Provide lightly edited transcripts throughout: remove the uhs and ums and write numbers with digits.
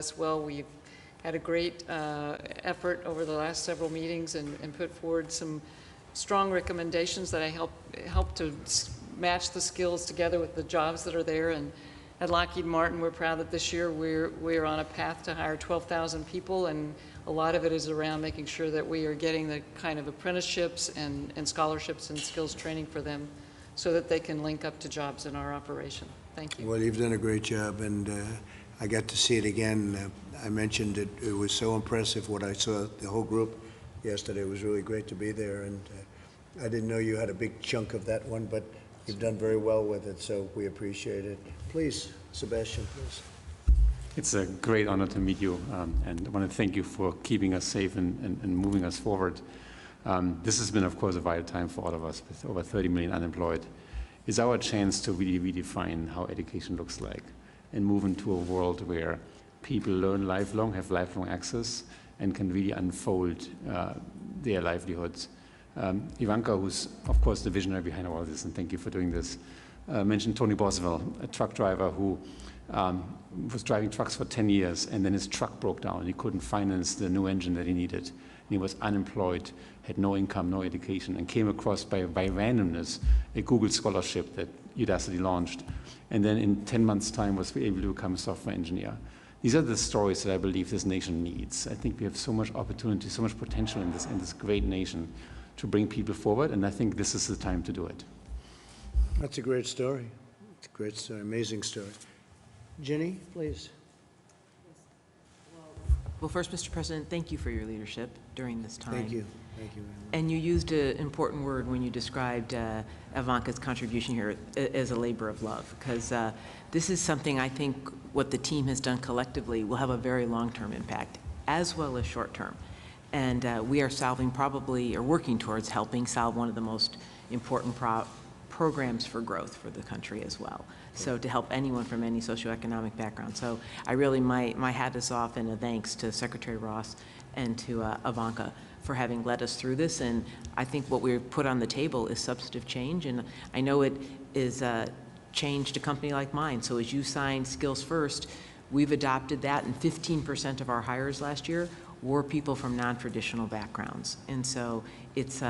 as well. We've had a great effort over the last several meetings and put forward some strong recommendations that I help to match the skills together with the jobs that are there. And at Lockheed Martin, we're proud that this year we're on a path to hire 12,000 people, and a lot of it is around making sure that we are getting the kind of apprenticeships and scholarships and skills training for them so that they can link up to jobs in our operation. Thank you. Well, you've done a great job, and I got to see it again. I mentioned it was so impressive what I saw, the whole group yesterday. It was really great to be there, and I didn't know you had a big chunk of that one, but you've done very well with it, so we appreciate it. Please, Sebastian, please. It's a great honor to meet you, and I want to thank you for keeping us safe and moving us forward. This has been, of course, a vital time for all of us with over 30 million unemployed. It's our chance to really redefine how education looks like and move into a world where people learn lifelong, have lifelong access, and can really unfold their livelihoods. Ivanka, who's, of course, the visionary behind all this, and thank you for doing this, mentioned Tony Boswell, a truck driver who was driving trucks for 10 years, and then his truck broke down. He couldn't finance the new engine that he needed. And he was unemployed, had no income, no education, and came across by randomness a Google scholarship that Udacity launched. And then in 10 months' time was able to become a software engineer. These are the stories that I believe this nation needs. I think we have so much opportunity, so much potential in this great nation to bring people forward, and I think this is the time to do it. That's a great story. It's a great story, amazing story. Ginny, please. Well, first, Mr. President, thank you for your leadership during this time. Thank you. Thank you very much. And you used an important word when you described Ivanka's contribution here as a labor of love, because this is something I think what the team has done collectively will have a very long-term impact, as well as short-term. And we are solving probably, or working towards helping solve one of the most important programs for growth for the country as well. So to help anyone from any socioeconomic background. So I really, my hat is off and a thanks to Secretary Ross and to Ivanka for having led us through this. And I think what we've put on the table is substantive change. And I know it is changed a company like mine. So as you signed Skills First, we've adopted that, and 15% of our hires last year were people from non-traditional backgrounds. And so it's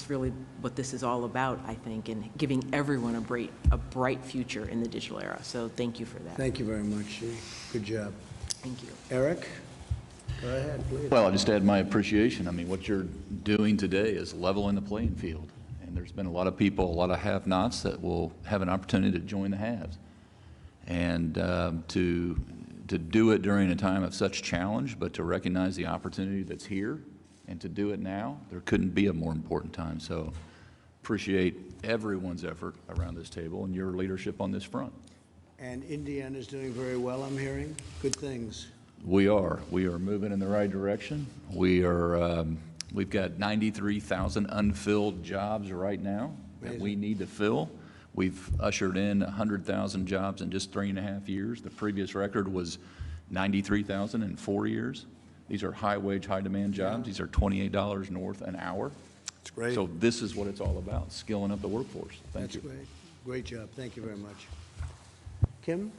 really what this is all about, I think, and giving everyone a bright future in the digital era. So thank you for that. Thank you very much. Good job. Thank you. Eric, go ahead, please. Well, I'll just add my appreciation. I mean, what you're doing today is leveling the playing field. And there's been a lot of people, a lot of have-nots that will have an opportunity to join the haves. And to do it during a time of such challenge, but to recognize the opportunity that's here and to do it now, there couldn't be a more important time. So appreciate everyone's effort around this table and your leadership on this front. And Indiana's doing very well, I'm hearing. Good things. We are moving in the right direction. We've got 93,000 unfilled jobs right now that we need to fill. We've ushered in 100,000 jobs in just 3.5 years. The previous record was 93,000 in 4 years. These are high-wage, high-demand jobs. These are $28 north an hour. That's great. So this is what it's all about, skilling up the workforce. Thank you. That's great. Great job. Thank you very much. Kim?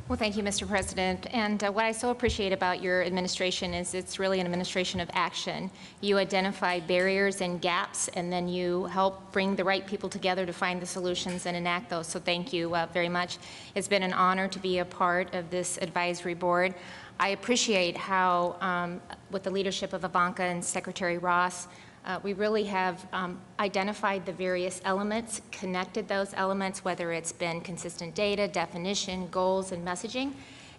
Well, thank you, Mr. President. And what I so appreciate about your administration is it's really an administration of action. You identify barriers and gaps, and then you help bring the right people together to find the solutions and enact those. So thank you very much. It's been an honor to be a part of this advisory board. I appreciate how, with the leadership of Ivanka and Secretary Ross, we really have identified the various elements, connected those elements, whether it's been consistent data, definition, goals, and messaging.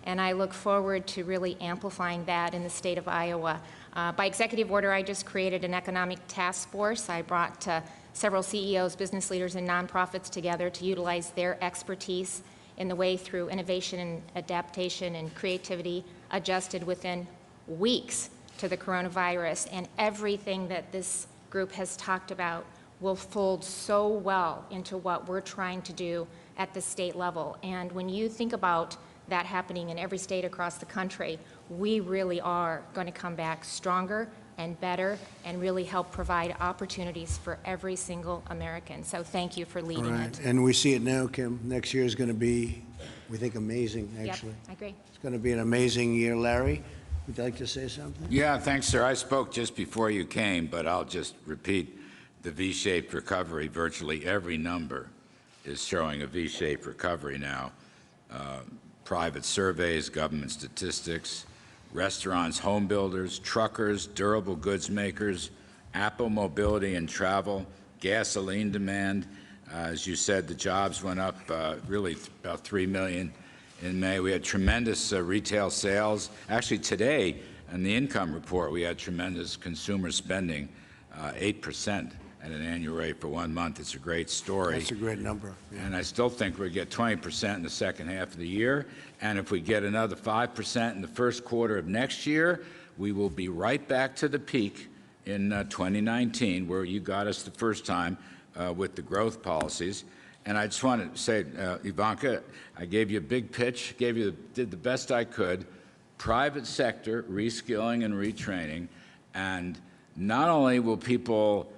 And I look forward to really amplifying that in the state of Iowa. By executive order, I just created an economic task force. I brought several CEOs, business leaders, and nonprofits together to utilize their expertise in the way through innovation and adaptation and creativity, adjusted within weeks to the coronavirus, and everything that this group has talked about will fold so well into what we're trying to do at the state level. And when you think about that happening in every state across the country, we really are going to come back stronger, and better and really help provide opportunities for every single American. So thank you for All leading right, it. and we see it now, Kim. Next year is going to be, we think, amazing, Yep, actually. I agree. It's going to be an amazing year. Larry, would you like to say something? Yeah, thanks, sir. I spoke just before you came, but I'll just repeat the V-shaped recovery. Virtually every number is showing a V-shaped recovery now. Private surveys, government statistics, restaurants, home builders, truckers, durable goods makers, Apple Mobility and travel, gasoline demand. As you said, the jobs went up really about 3 million in May. We had tremendous retail sales. Actually, today, in the income report, we had tremendous consumer spending, 8% at an annual rate for 1 month. It's a great story. That's a great number. Yeah. And I still think we'll get 20% in the second half of the year. And if we get another 5% in the first quarter of next year, we will be right back to the peak in 2019, where you got us the first time with the growth policies. And I just want to say, Ivanka, I gave you a big pitch, did the best I could. Private sector reskilling and retraining. And not only will people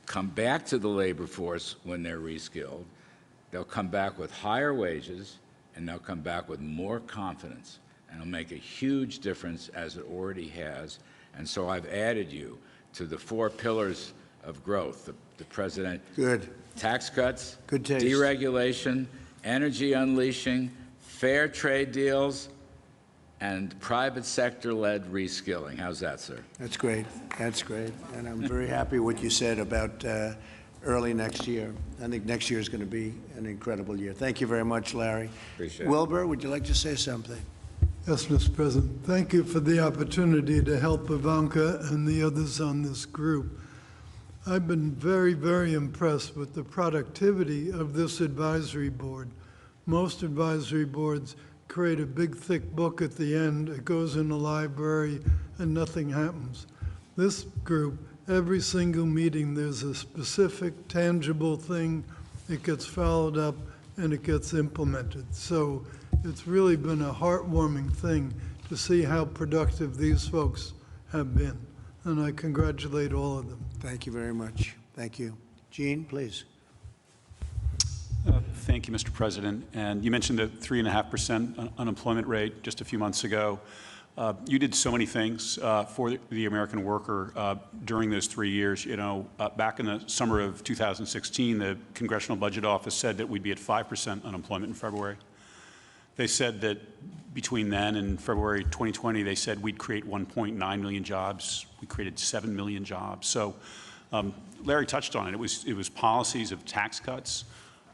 come back to the labor force when they're reskilled, they'll come back with higher wages, and they'll come back with more confidence. And it'll make a huge difference, as it already has. And so I've added you to the 4 pillars of growth. The president. Good. Tax cuts. Good taste. Deregulation, energy unleashing, fair trade deals, and private sector-led reskilling. How's that, sir? That's great. That's great. And I'm very happy what you said about early next year. I think next year is going to be an incredible year. Thank you very much, Larry. Appreciate it. Wilbur, would you like to say something? Yes, Mr. President. Thank you for the opportunity to help Ivanka and the others on this group. I've been very, very impressed with the productivity of this advisory board. Most advisory boards create a big, thick book at the end. It goes in the library and nothing happens. This group, every single meeting, there's a specific, tangible thing. It gets followed up and it gets implemented. So it's really been a heartwarming thing to see how productive these folks have been. And I congratulate all of them. Thank you very much. Thank you. Gene, please. Thank you, Mr. President. And you mentioned the 3.5% unemployment rate just a few months ago. You did so many things for the American worker during those 3 years. You know, back in the summer of 2016, the Congressional Budget Office said that we'd be at 5% unemployment in February. They said that between then and February 2020, they said we'd create 1.9 million jobs. We created 7 million jobs. So Larry touched on it. It was policies of tax cuts,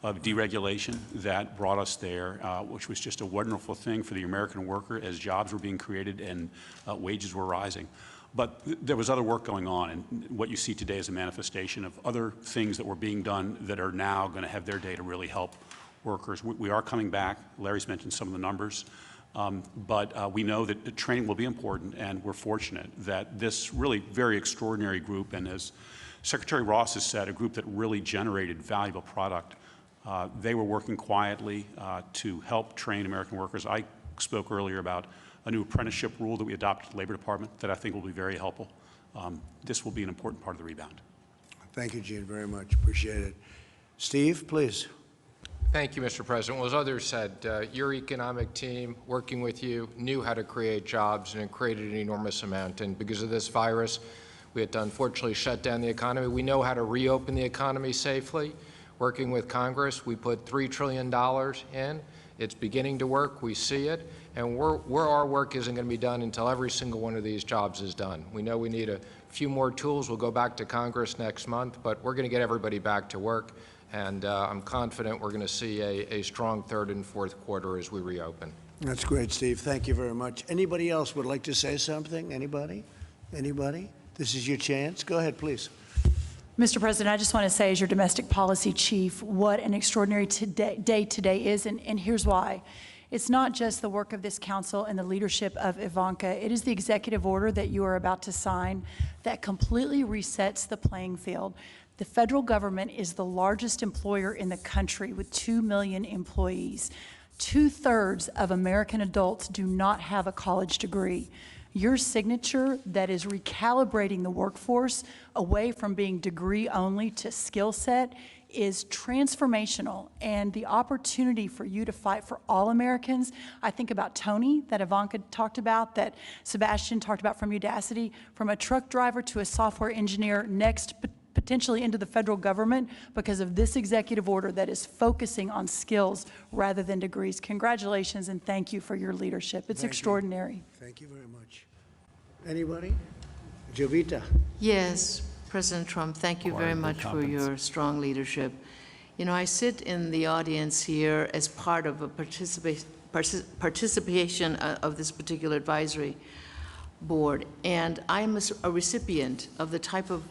of deregulation that brought us there, which was just a wonderful thing for the American worker as jobs were being created and wages were rising. But there was other work going on, and what you see today is a manifestation of other things that were being done that are now going to have their day to really help workers. We are coming back. Larry's mentioned some of the numbers, but we know that the training will be important, and we're fortunate that this really very extraordinary group, and as Secretary Ross has said, a group that really generated valuable product. They were working quietly to help train American workers. I spoke earlier about a new apprenticeship rule that we adopted at the Labor Department that I think will be very helpful. This will be an important part of the rebound. Thank you, Gene, very much. Appreciate it. Steve, please. Thank you, Mr. President. Well, as others said, your economic team, working with you, knew how to create jobs, and it created an enormous amount. And because of this virus, we had to unfortunately shut down the economy. We know how to reopen the economy safely. Working with Congress, we put $3 trillion in. It's beginning to work. We see it. And where our work isn't going to be done until every single one of these jobs is done. We know we need a few more tools. We'll go back to Congress next month, but we're going to get everybody back to work. And I'm confident we're going to see a strong third and fourth quarter as we reopen. That's great, Steve. Thank you very much. Anybody else would like to say something? Anybody? Anybody? This is your chance. Go ahead, please. Mr. President, I just want to say, as your domestic policy chief, what an extraordinary day today is, and here's why. It's not just the work of this council and the leadership of Ivanka. It is the executive order that you are about to sign that completely resets the playing field. The federal government is the largest employer in the country with 2 million employees. 2/3 of American adults do not have a college degree. Your signature that is recalibrating the workforce away from being degree only to skill set is transformational, and the opportunity for you to fight for all Americans. I think about Tony, that Ivanka talked about, that Sebastian talked about from Udacity, from a truck driver to a software engineer, next potentially into the federal government because of this executive order that is focusing on skills rather than degrees. Congratulations and thank you for your leadership. It's extraordinary. Thank you very much. Anybody? Jovita? Yes, President Trump, thank you very much for your strong leadership. You know, I sit in the audience here as part of a participation of this particular advisory board, and I'm a recipient of the type of